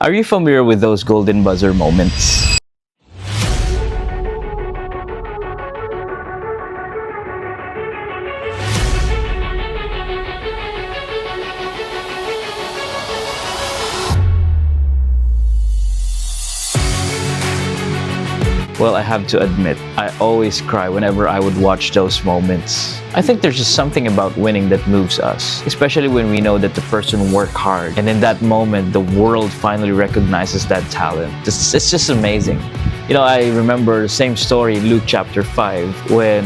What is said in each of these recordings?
Are you familiar with those golden buzzer moments? Well, I have to admit, I always cry whenever I would watch those moments. I think there's just something about winning that moves us, especially when we know that the person worked hard, and in that moment, the world finally recognizes that talent. It's just amazing. You know, I remember the same story in Luke chapter 5 when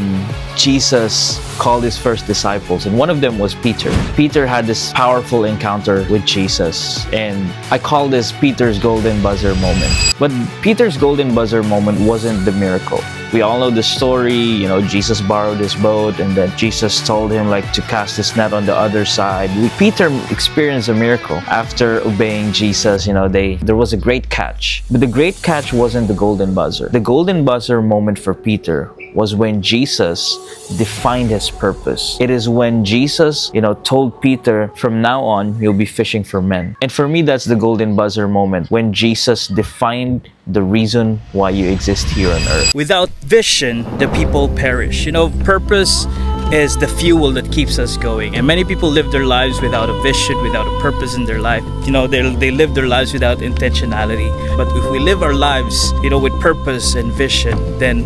Jesus called his first disciples, and one of them was Peter. Peter had this powerful encounter with Jesus, and I call this Peter's golden buzzer moment. But Peter's golden buzzer moment wasn't the miracle. We all know the story, you know, Jesus borrowed his boat, and then Jesus told him to cast his net on the other side. Peter experienced a miracle. After obeying Jesus, there was a great catch. But the great catch wasn't the golden buzzer. The golden buzzer moment for Peter was when Jesus defined his purpose. It is when Jesus, told Peter, from now on, you'll be fishing for men. And for me, that's the golden buzzer moment, when Jesus defined the reason why you exist here on earth. Without vision, the people perish. Purpose is the fuel that keeps us going. And many people live their lives without a vision, without a purpose in their life. They live their lives without intentionality. But if we live our lives, with purpose and vision, then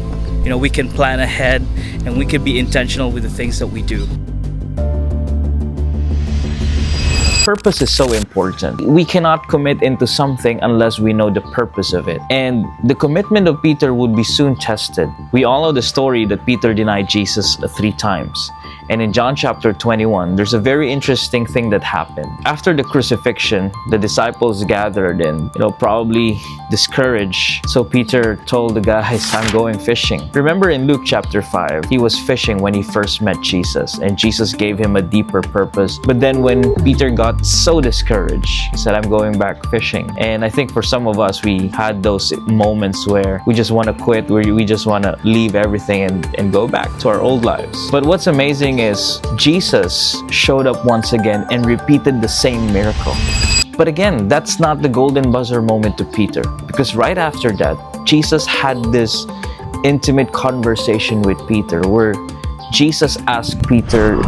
we can plan ahead and we can be intentional with the things that we do. Purpose is so important. We cannot commit into something unless we know the purpose of it. And the commitment of Peter would be soon tested. We all know the story that Peter denied Jesus 3 times. And in John chapter 21, there's a very interesting thing that happened. After the crucifixion, the disciples gathered and, probably discouraged. So Peter told the guys, I'm going fishing. Remember in Luke chapter 5, he was fishing when he first met Jesus, and Jesus gave him a deeper purpose. But then when Peter got so discouraged, he said, I'm going back fishing. And I think for some of us, we had those moments where we just want to quit, where we just want to leave everything and go back to our old lives. But what's amazing is Jesus showed up once again and repeated the same miracle. But again, that's not the golden buzzer moment to Peter, because right after that, Jesus had this intimate conversation with Peter where Jesus asked Peter,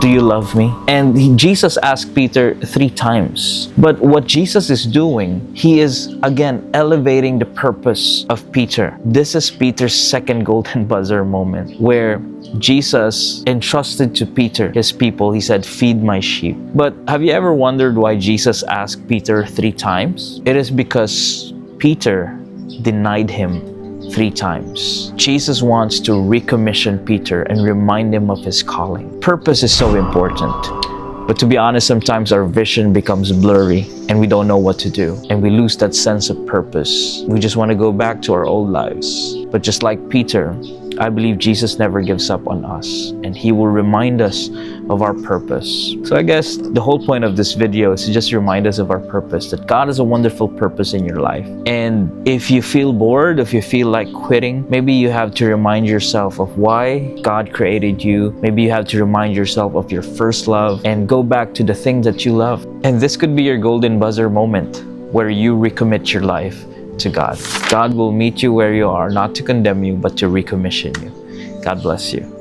do you love me? And Jesus asked Peter 3 times. But what Jesus is doing, he is again elevating the purpose of Peter. This is Peter's second golden buzzer moment, where Jesus entrusted to Peter his people. He said, feed my sheep. But have you ever wondered why Jesus asked Peter 3 times? It is because Peter denied him 3 times. Jesus wants to recommission Peter and remind him of his calling. Purpose is so important. But to be honest, sometimes our vision becomes blurry and we don't know what to do. And we lose that sense of purpose. We just want to go back to our old lives. But just like Peter, I believe Jesus never gives up on us, and he will remind us of our purpose. So I guess the whole point of this video is to just remind us of our purpose, that God has a wonderful purpose in your life. And if you feel bored, if you feel like quitting, maybe you have to remind yourself of why God created you. Maybe you have to remind yourself of your first love and go back to the things that you love. And this could be your golden buzzer moment where you recommit your life to God. God will meet you where you are, not to condemn you, but to recommission you. God bless you.